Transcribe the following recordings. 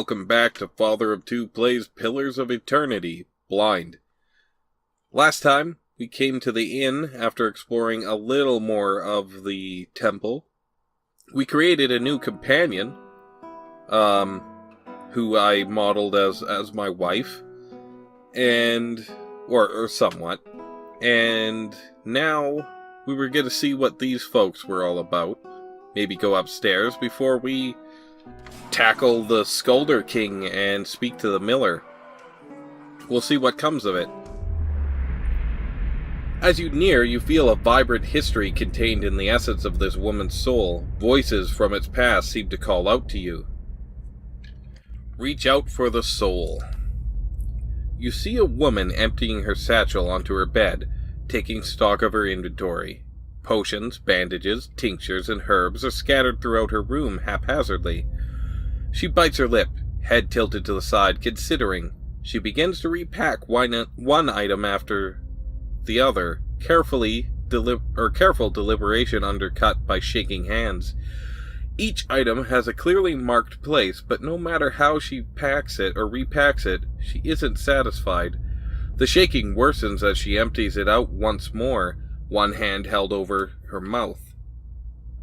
welcome back to FatherofTwo Plays Pillars of Eternity, Blind. Last time, we came to the inn after exploring a little more of the temple. We created a new companion, who I modeled as my wife, and, or somewhat, and now we were going to see what these folks were all about. Maybe go upstairs before we tackle the Skulder King and speak to the miller. We'll see what comes of it. As you near, you feel a vibrant history contained in the essence of this woman's soul. Voices from its past seem to call out to you. Reach out for the soul. You see a woman emptying her satchel onto her bed, taking stock of her inventory. Potions, bandages, tinctures, and herbs are scattered throughout her room haphazardly. She bites her lip, head tilted to the side, considering. She begins to repack one item after the other, careful deliberation undercut by shaking hands. Each item has a clearly marked place, but no matter how she packs it or repacks it, she isn't satisfied. The shaking worsens as she empties it out once more, one hand held over her mouth.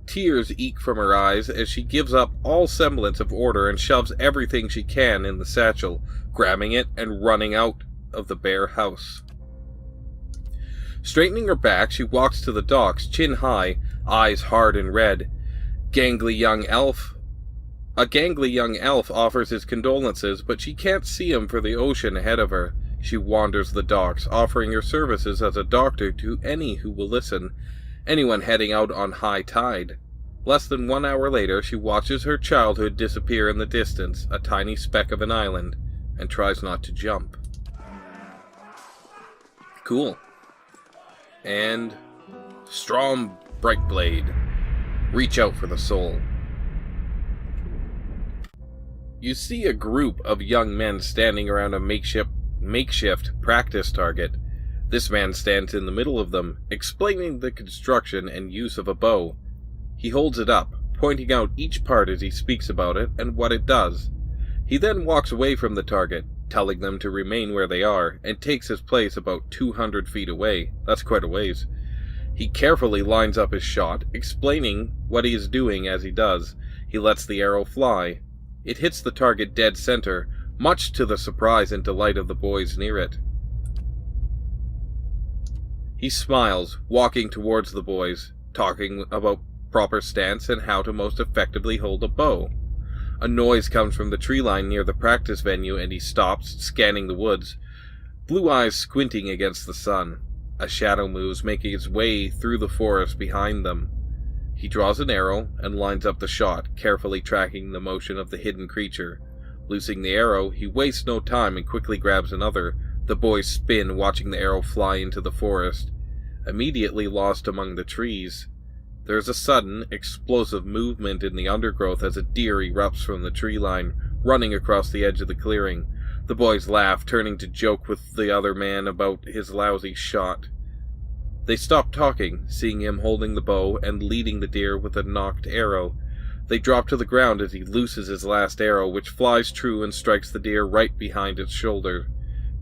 Tears eke from her eyes as she gives up all semblance of order and shoves everything she can in the satchel, grabbing it and running out of the bare house. Straightening her back, she walks to the docks, chin high, eyes hard and red. A gangly young elf offers his condolences, but she can't see him for the ocean ahead of her. She wanders the docks, offering her services as a doctor to any who will listen. Anyone heading out on high tide. Less than 1 hour later, she watches her childhood disappear in the distance, a tiny speck of an island, and tries not to jump. Cool. And Strom Brightblade. Reach out for the soul. You see a group of young men standing around a makeshift practice target. This man stands in the middle of them, explaining the construction and use of a bow. He holds it up, pointing out each part as he speaks about it and what it does. He then walks away from the target, telling them to remain where they are, and takes his place about 200 feet away. That's quite a ways. He carefully lines up his shot, explaining what he is doing as he does. He lets the arrow fly. It hits the target dead center, much to the surprise and delight of the boys near it. He smiles, walking towards the boys, talking about proper stance and how to most effectively hold a bow. A noise comes from the tree line near the practice venue and he stops, scanning the woods, blue eyes squinting against the sun. A shadow moves, making its way through the forest behind them. He draws an arrow and lines up the shot, carefully tracking the motion of the hidden creature. Loosing the arrow, he wastes no time and quickly grabs another. The boys spin, watching the arrow fly into the forest, immediately lost among the trees. There is a sudden, explosive movement in the undergrowth as a deer erupts from the tree line, running across the edge of the clearing. The boys laugh, turning to joke with the other man about his lousy shot. They stop talking, seeing him holding the bow and leading the deer with a nocked arrow. They drop to the ground as he looses his last arrow, which flies true and strikes the deer right behind its shoulder,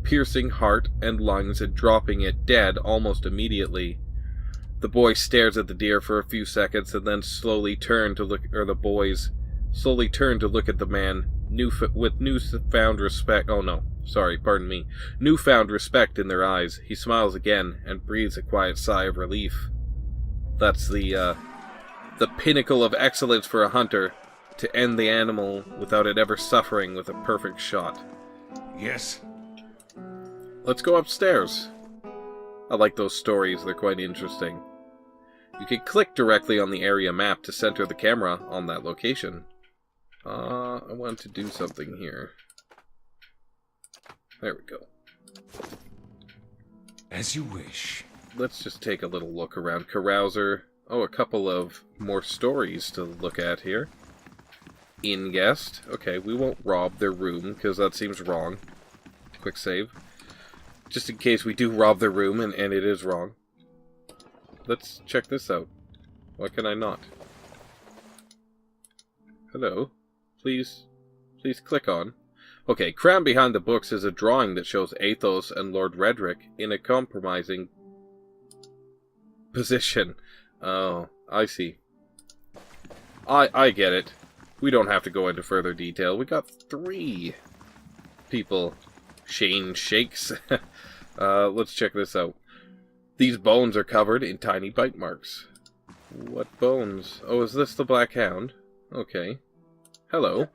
piercing heart and lungs and dropping it dead almost immediately. The boy stares at the deer for a few seconds and then slowly turn to look at the man with newfound respect. Newfound respect in their eyes. He smiles again and breathes a quiet sigh of relief. That's the pinnacle of excellence for a hunter, to end the animal without it ever suffering with a perfect shot. Yes. Let's go upstairs. I like those stories, they're quite interesting. You can click directly on the area map to center the camera on that location. I want to do something here. There we go. As you wish. Let's just take a little look around Carouser. Oh, a couple of more stories to look at here. Inn guest. Okay, we won't rob their room, because that seems wrong. Quick save. Just in case we do rob their room, and it is wrong. Let's check this out. Why can I not? Hello? Please Please click on. Okay, crammed behind the books is a drawing that shows Athos and Lord Redrick in a compromising position. Oh, I see. I get it. We don't have to go into further detail. We got 3 people. Shane shakes. Let's check this out. These bones are covered in tiny bite marks. What bones? Oh, is this the Black Hound? Okay. Hello.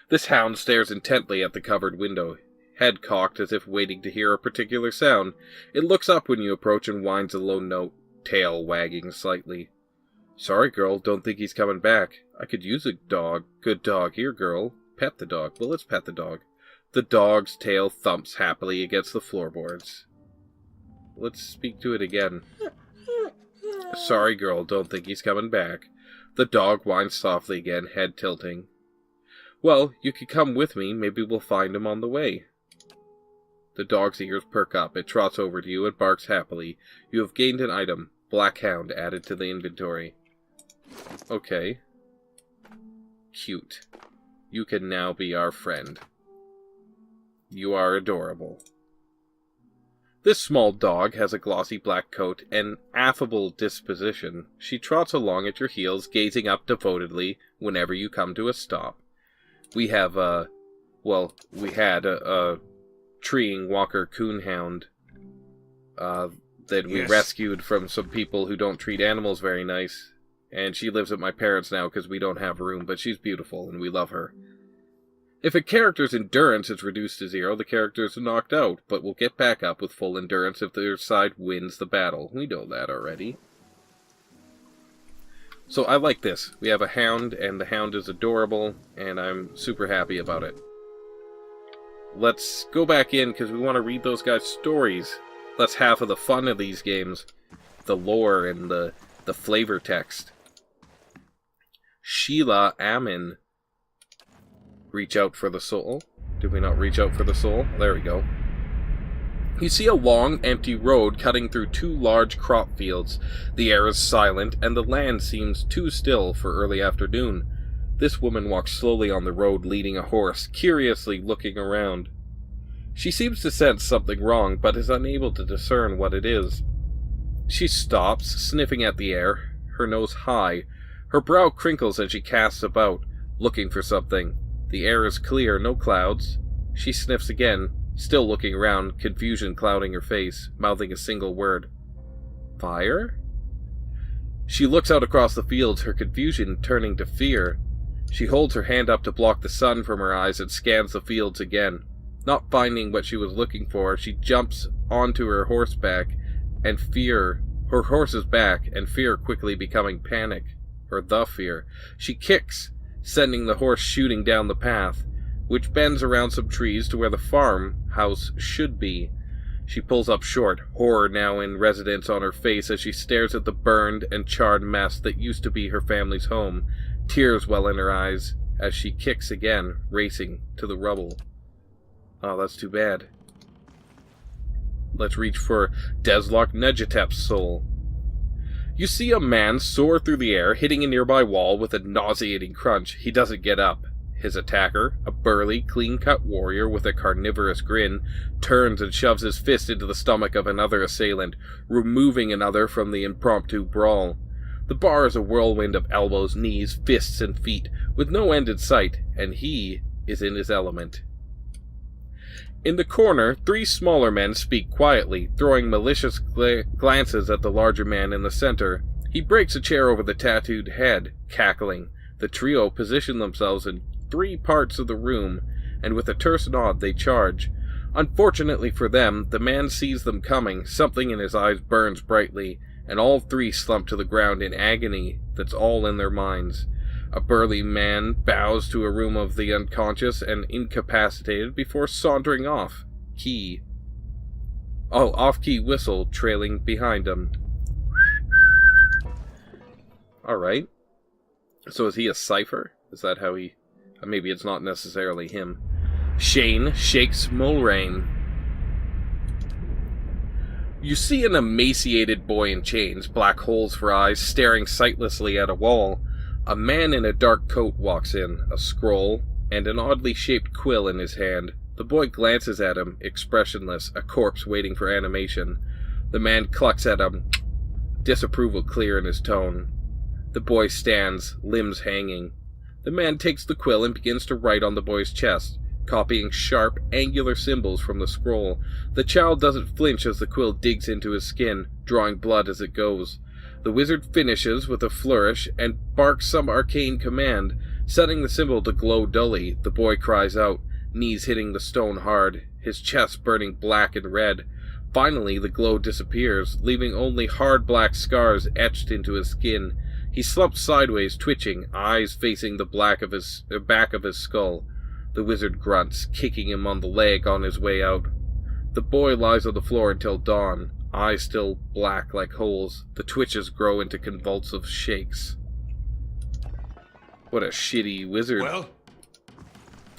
This hound stares intently at the covered window, head cocked as if waiting to hear a particular sound. It looks up when you approach and whines a low note, tail wagging slightly. Sorry, girl, don't think he's coming back. I could use a dog. Good dog. Here, girl. Pet the dog. Well, let's pet the dog. The dog's tail thumps happily against the floorboards. Let's speak to it again. Sorry, girl, don't think he's coming back. The dog whines softly again, head tilting. Well, you could come with me. Maybe we'll find him on the way. The dog's ears perk up. It trots over to you and barks happily. You have gained an item. Black Hound added to the inventory. Okay. Cute. You can now be our friend. You are adorable. This small dog has a glossy black coat and affable disposition. She trots along at your heels, gazing up devotedly whenever you come to a stop. We have we had a treeing walker coonhound that we rescued from some people who don't treat animals very nice. And she lives at my parents' now because we don't have room, but she's beautiful and we love her. If a character's endurance is reduced to 0, the character is knocked out, but will get back up with full endurance if their side wins the battle. We know that already. So I like this. We have a hound, and the hound is adorable, and I'm super happy about it. Let's go back in, because we want to read those guys' stories. That's half of the fun of these games. The lore and the flavor text. Sheila Amin. Reach out for the soul. Did we not reach out for the soul? There we go. You see a long, empty road cutting through 2 large crop fields. The air is silent, and the land seems too still for early afternoon. This woman walks slowly on the road, leading a horse, curiously looking around. She seems to sense something wrong, but is unable to discern what it is. She stops, sniffing at the air, her nose high. Her brow crinkles as she casts about, looking for something. The air is clear, no clouds. She sniffs again, still looking around, confusion clouding her face, mouthing a single word. Fire? She looks out across the fields, her confusion turning to fear. She holds her hand up to block the sun from her eyes and scans the fields again. Not finding what she was looking for, she jumps onto her horseback, and her horse's back, and fear quickly becoming panic, or the fear. She kicks, sending the horse shooting down the path, which bends around some trees to where the farmhouse should be. She pulls up short, horror now in residence on her face as she stares at the burned and charred mess that used to be her family's home. Tears well in her eyes as she kicks again, racing to the rubble. Oh, that's too bad. Let's reach for Deslok Negetep's soul. You see a man soar through the air, hitting a nearby wall with a nauseating crunch. He doesn't get up. His attacker, a burly, clean-cut warrior with a carnivorous grin, turns and shoves his fist into the stomach of another assailant, removing another from the impromptu brawl. The bar is a whirlwind of elbows, knees, fists, and feet, with no end in sight, and he is in his element. In the corner, 3 smaller men speak quietly, throwing malicious glances at the larger man in the center. He breaks a chair over the tattooed head, cackling. The trio position themselves in 3 parts of the room, and with a terse nod they charge. Unfortunately for them, the man sees them coming, something in his eyes burns brightly, and all 3 slump to the ground in agony that's all in their minds. A burly man bows to a room of the unconscious and incapacitated before sauntering off. Off-key whistle trailing behind him. Alright. So is he a cipher? Is that how he... Maybe it's not necessarily him. Shane shakes Mulrain. You see an emaciated boy in chains, black holes for eyes, staring sightlessly at a wall. A man in a dark coat walks in, a scroll, and an oddly shaped quill in his hand. The boy glances at him, expressionless, a corpse waiting for animation. The man clucks at him, disapproval clear in his tone. The boy stands, limbs hanging. The man takes the quill and begins to write on the boy's chest, copying sharp, angular symbols from the scroll. The child doesn't flinch as the quill digs into his skin, drawing blood as it goes. The wizard finishes with a flourish and barks some arcane command, setting the symbol to glow dully. The boy cries out, knees hitting the stone hard, his chest burning black and red. Finally, the glow disappears, leaving only hard black scars etched into his skin. He slumps sideways, twitching, eyes facing the back of his skull. The wizard grunts, kicking him on the leg on his way out. The boy lies on the floor until dawn, eyes still black like holes. The twitches grow into convulsive shakes. What a shitty wizard. Well?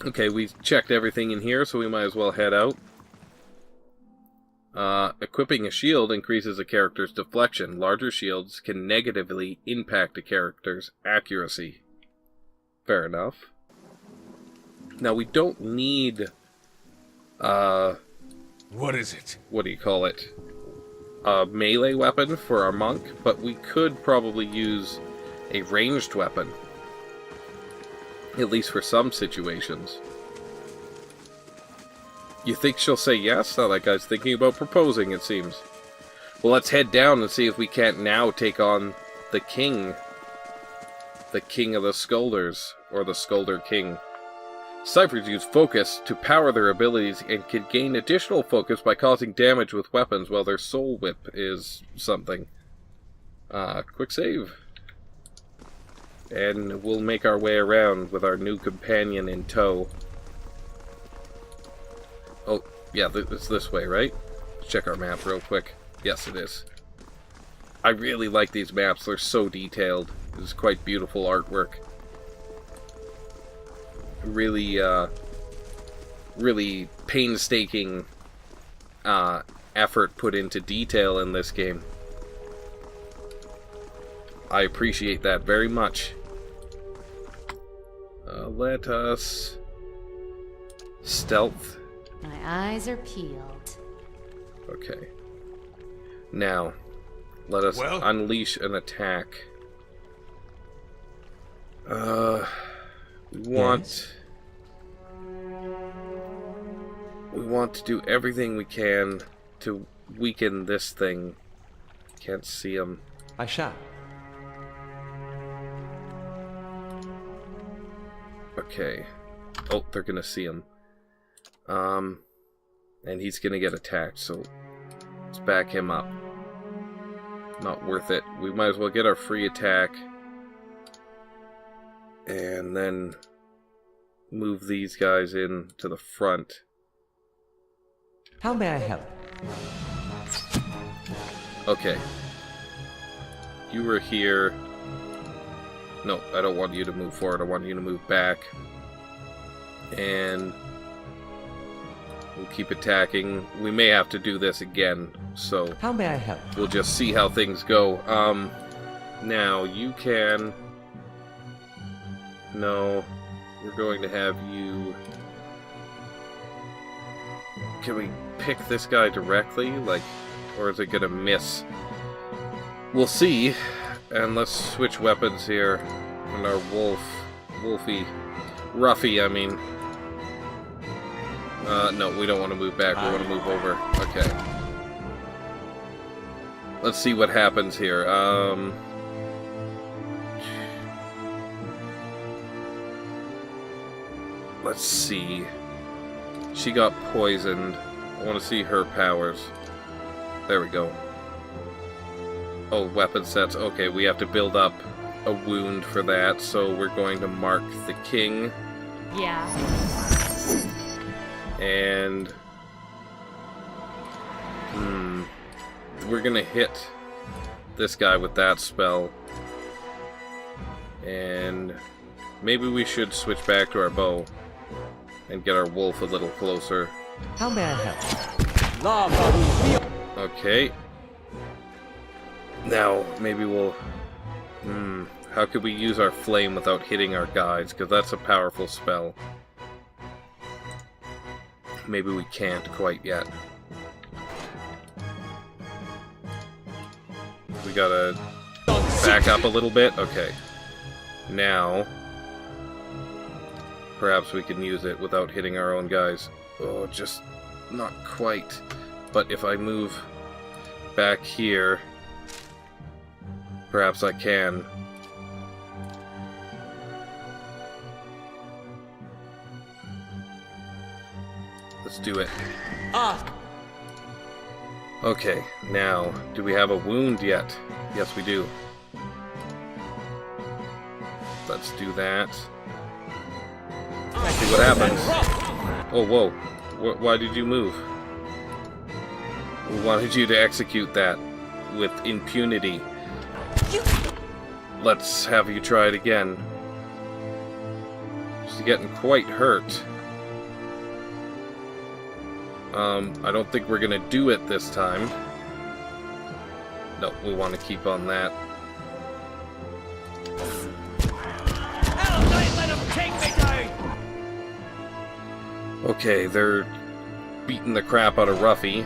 Okay, we checked everything in here, so we might as well head out. Equipping a shield increases a character's deflection. Larger shields can negatively impact a character's accuracy. Fair enough. Now, we don't need, What is it? what do you call it? A melee weapon for our monk, but we could probably use a ranged weapon. At least for some situations. You think she'll say yes? Oh, that guy's thinking about proposing, it seems. Well, let's head down and see if we can't now take on the king. The king of the Skulders, or the Skulder King. Ciphers use focus to power their abilities and can gain additional focus by causing damage with weapons, while their soul whip is something. Quick save. And we'll make our way around with our new companion in tow. Oh, yeah, it's this way, right? Let's check our map real quick. Yes, it is. I really like these maps. They're so detailed. It's quite beautiful artwork. Really, really painstaking effort put into detail in this game. I appreciate that very much. Let us stealth. My eyes are peeled. Okay. Now, let us unleash an attack. We want to do everything we can to weaken this thing. Can't see him. I shall. Okay. Oh, they're gonna see him. And he's gonna get attacked, so let's back him up. Not worth it. We might as well get our free attack. And then move these guys in to the front. How may I help? Okay. You were here. No, I don't want you to move forward. I want you to move back. And we'll keep attacking. We may have to do this again, so how may I help? We'll just see how things go. Now you can... No, we're going to have you... Can we pick this guy directly? Like, or is it gonna miss? We'll see. And let's switch weapons here. And our Ruffy, I mean. No, we don't want to move back. We want to move over. Okay. Let's see what happens here. Let's see. She got poisoned. I want to see her powers. There we go. Oh, weapon sets. Okay, we have to build up a wound for that, so we're going to mark the king. Yeah. And... we're gonna hit this guy with that spell. And maybe we should switch back to our bow and get our wolf a little closer. How may I help? Okay. Now, maybe we'll... How could we use our flame without hitting our guides? Because that's a powerful spell. Maybe we can't quite yet. We gotta back up a little bit? Okay. Now, perhaps we can use it without hitting our own guys. Oh, just not quite. But if I move back here, perhaps I can. Let's do it. Okay, now, do we have a wound yet? Yes, we do. Let's do that. See what happens. Oh, whoa. Why did you move? We wanted you to execute that with impunity. Let's have you try it again. She's getting quite hurt. I don't think we're gonna do it this time. No, we want to keep on that. Okay, they're beating the crap out of Ruffy.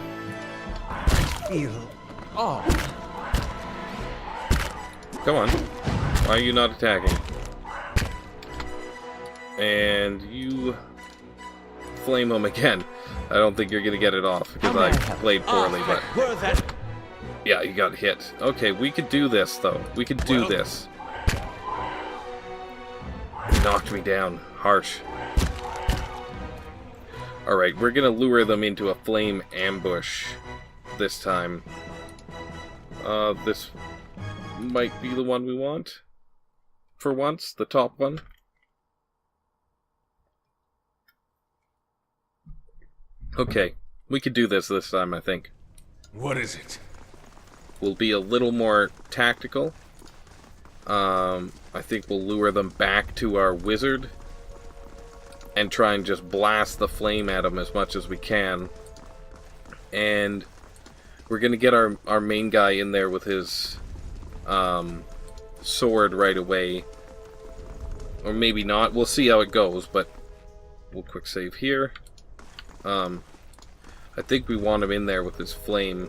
Come on. Why are you not attacking? And you flame him again. I don't think you're gonna get it off because I played poorly, but yeah, you got hit. Okay, we could do this though. We could do this. He knocked me down. Harsh. Alright, we're gonna lure them into a flame ambush this time. This might be the one we want. For once, the top one. Okay, we could do this time, I think. What is it? We'll be a little more tactical. I think we'll lure them back to our wizard and try and just blast the flame at them as much as we can. And we're gonna get our main guy in there with his sword right away. Or maybe not. We'll see how it goes, but we'll quick save here. I think we want him in there with his flame.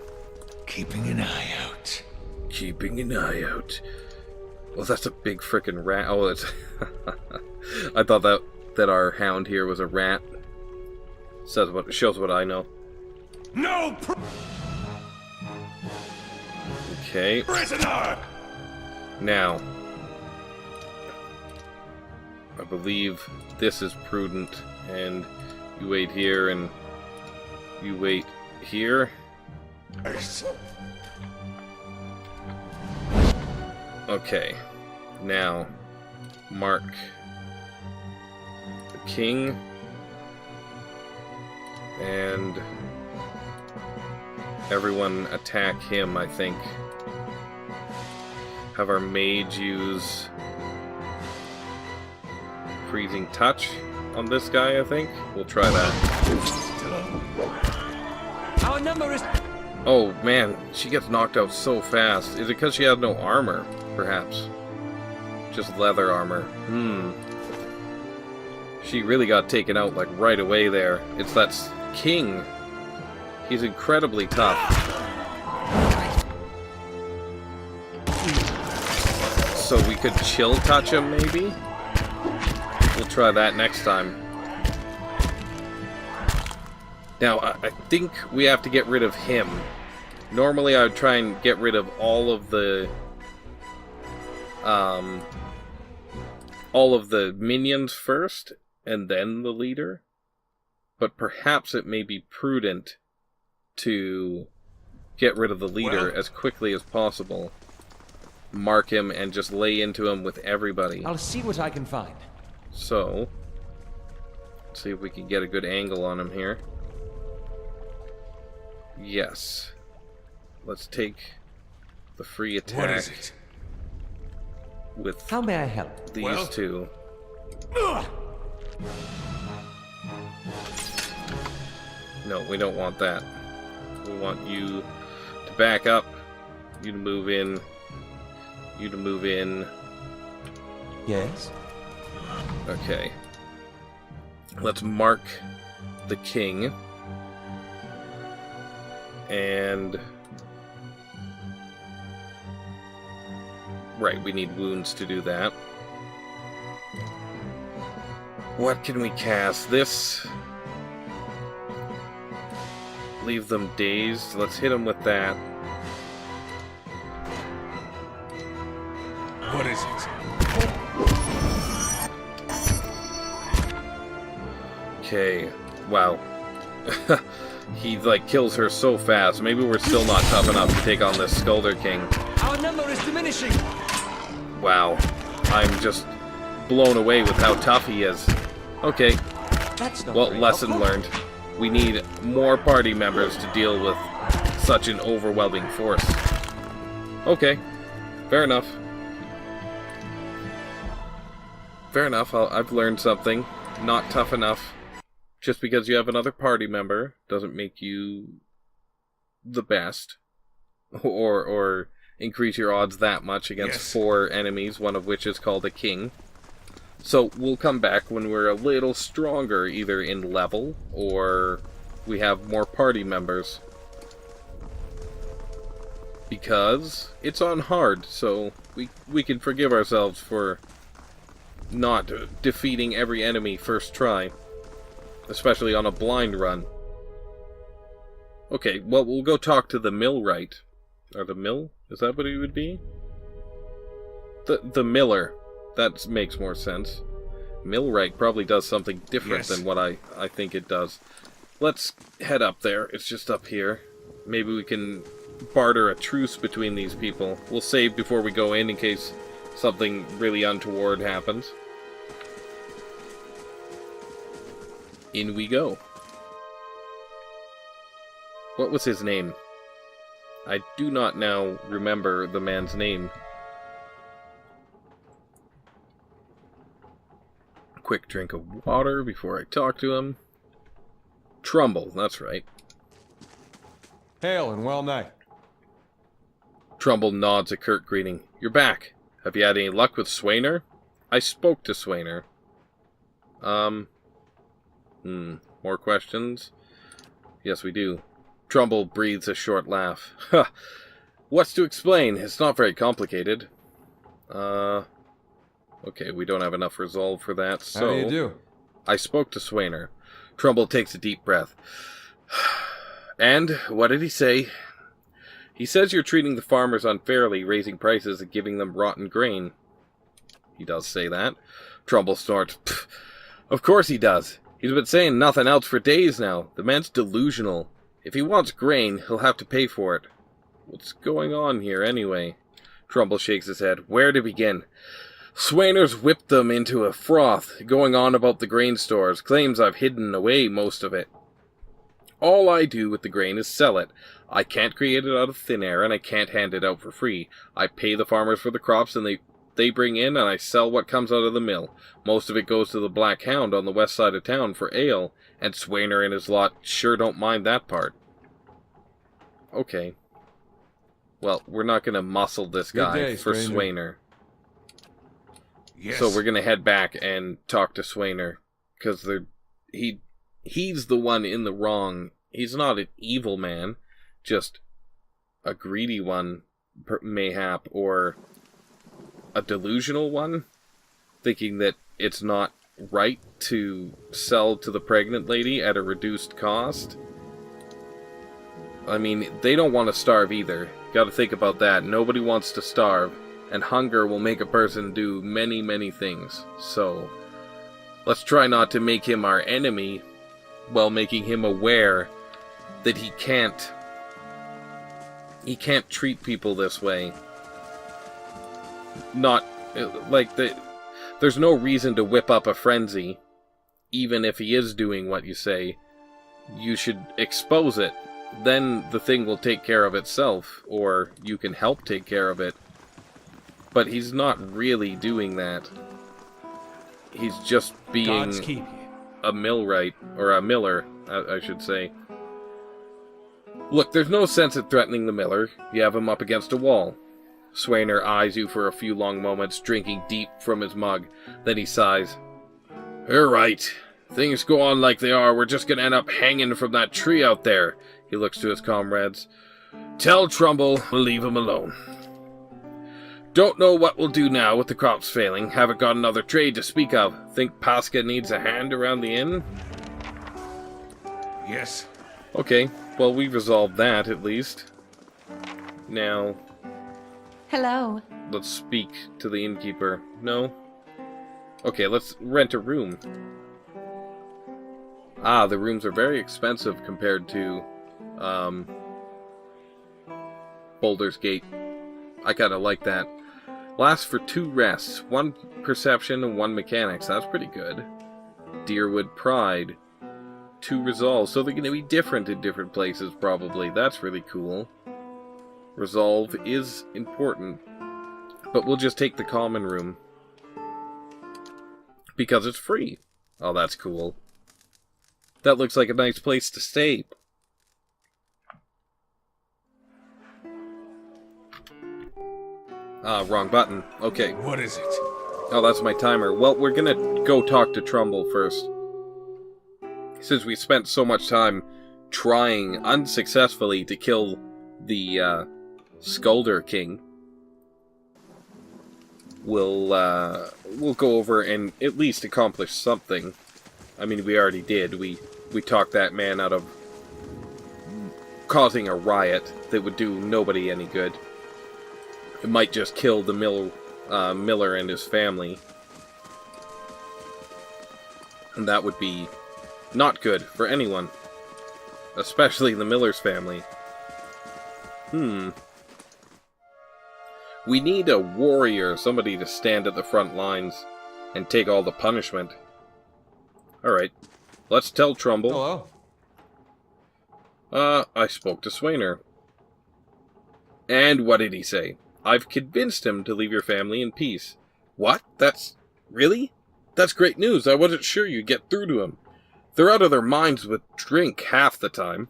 Keeping an eye out. Keeping an eye out. Well, that's a big frickin' rat. Oh, it's... I thought that our hound here was a rat. Shows what I know. No! Okay. Prisoner! Now, I believe this is prudent, and you wait here, and you wait here. Okay, now, mark the king, and everyone attack him, I think. Have our mage use freezing touch on this guy, I think. We'll try that. Our number is... Oh man, she gets knocked out so fast. Is it because she has no armor, perhaps? Just leather armor. She really got taken out like right away there. It's that king. He's incredibly tough. So we could chill touch him, maybe? We'll try that next time. Now, I think we have to get rid of him. Normally, I would try and get rid of all of the minions first, and then the leader. But perhaps it may be prudent to get rid of the leader as quickly as possible. Mark him and just lay into him with everybody. I'll see what I can find. So, let's see if we can get a good angle on him here. Yes. Let's take the free attack. What is it? With How may I help? these two. No, we don't want that. We want you to back up, you to move in, you to move in, Yes? Okay. Let's mark the king. And... Right, we need wounds to do that. What can we cast? This... Leave them dazed. Let's hit them with that. What is it? Okay. Wow. He, like, kills her so fast. Maybe we're still not tough enough to take on this Skulder King. Our number is diminishing! Wow. I'm just blown away with how tough he is. Okay. That's not Well, very lesson helpful. learned. We need more party members to deal with such an overwhelming force. Okay. Fair enough. Fair enough. I've learned something. Not tough enough. Just because you have another party member doesn't make you the best. Or increase your odds that much against Yes. 4 enemies, one of which is called a king. So we'll come back when we're a little stronger, either in level or we have more party members. Because it's on hard, so we can forgive ourselves for not defeating every enemy first try. Especially on a blind run. Okay, well, we'll go talk to the millwright. Or the mill? Is that what he would be? The miller. That makes more sense. Millwright probably does something different Yes. than what I think it does. Let's head up there. It's just up here. Maybe we can barter a truce between these people. We'll save before we go in case something really untoward happens. In we go. What was his name? I do not now remember the man's name. Quick drink of water before I talk to him. Trumbull, that's right. Hail and well met. Trumbull nods a curt greeting. You're back. Have you had any luck with Swainer? I spoke to Swainer. More questions? Yes, we do. Trumbull breathes a short laugh. Ha! What's to explain? It's not very complicated. Okay, we don't have enough resolve for that, so... How do you do? I spoke to Swainer. Trumbull takes a deep breath. And, what did he say? He says you're treating the farmers unfairly, raising prices and giving them rotten grain. He does say that. Trumbull snorts. Pfft, of course he does. He's been saying nothing else for days now. The man's delusional. If he wants grain, he'll have to pay for it. What's going on here, anyway? Trumbull shakes his head. Where to begin? Swainer's whipped them into a froth, going on about the grain stores, claims I've hidden away most of it. All I do with the grain is sell it. I can't create it out of thin air, and I can't hand it out for free. I pay the farmers for the crops, and they bring in, and I sell what comes out of the mill. Most of it goes to the Black Hound on the west side of town for ale, and Swainer and his lot sure don't mind that part. Okay. Well, we're not going to muscle this Good guy day, for stranger. Swainer. Yes. So we're going to head back and talk to Swainer, because he's the one in the wrong. He's not an evil man, just a greedy one, mayhap, or a delusional one, thinking that it's not right to sell to the pregnant lady at a reduced cost. I mean, they don't want to starve either. Gotta think about that. Nobody wants to starve, and hunger will make a person do many, many things. So, let's try not to make him our enemy, while making him aware that he can't treat people this way. Not, like, there's no reason to whip up a frenzy, even if he is doing what you say. You should expose it. Then the thing will take care of itself, or you can help take care of it. But he's not really doing that. He's just God's being keep you. a millwright, or a miller, I should say. Look, there's no sense in threatening the miller. You have him up against a wall. Swainer eyes you for a few long moments, drinking deep from his mug. Then he sighs. You're right. Things go on like they are, we're just gonna end up hanging from that tree out there. He looks to his comrades. Tell Trumbull we'll leave him alone. Don't know what we'll do now with the crops failing. Haven't got another trade to speak of. Think Pasca needs a hand around the inn? Yes. Okay, well, we've resolved that, at least. Now, Hello. let's speak to the innkeeper. No? Okay, let's rent a room. Ah, the rooms are very expensive compared to, Baldur's Gate. I kinda like that. Lasts for 2 rests. 1 perception and 1 mechanics. That's pretty good. Deerwood Pride. 2 resolves. So they're gonna be different in different places, probably. That's really cool. Resolve is important. But we'll just take the common room. Because it's free. Oh, that's cool. That looks like a nice place to stay. Ah, wrong button. Okay. What is it? Oh, that's my timer. Well, we're gonna go talk to Trumbull first. Since we spent so much time trying unsuccessfully to kill the Skulder King, we'll go over and at least accomplish something. I mean, we already did. We talked that man out of causing a riot that would do nobody any good. It might just kill the Miller and his family. And that would be not good for anyone. Especially the Miller's family. We need a warrior, somebody to stand at the front lines and take all the punishment. Alright, let's tell Trumbull. Hello? I spoke to Swainer. And what did he say? I've convinced him to leave your family in peace. What? Really? That's great news. I wasn't sure you'd get through to him. They're out of their minds with drink half the time.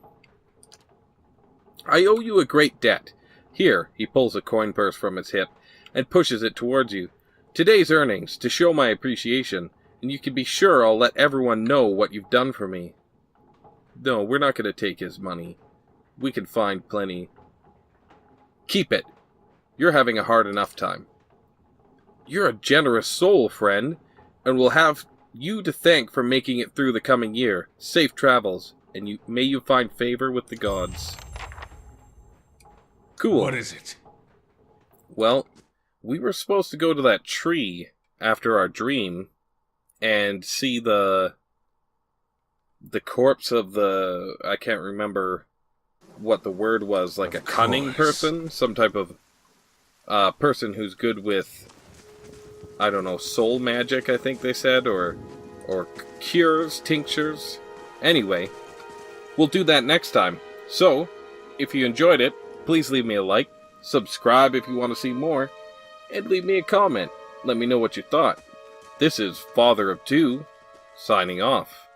I owe you a great debt. Here, he pulls a coin purse from his hip and pushes it towards you. Today's earnings, to show my appreciation, and you can be sure I'll let everyone know what you've done for me. No, we're not going to take his money. We can find plenty. Keep it. You're having a hard enough time. You're a generous soul, friend, and we'll have you to thank for making it through the coming year. Safe travels, and may you find favor with the gods. Cool. What is it? Well, we were supposed to go to that tree after our dream and see the corpse of the... I can't remember what the word was, like a cunning person? Some type of person who's good with, I don't know, soul magic, I think they said, or cures, tinctures. Anyway, we'll do that next time. So, if you enjoyed it, please leave me a like, subscribe if you want to see more, and leave me a comment. Let me know what you thought. This is FatherofTwo, signing off.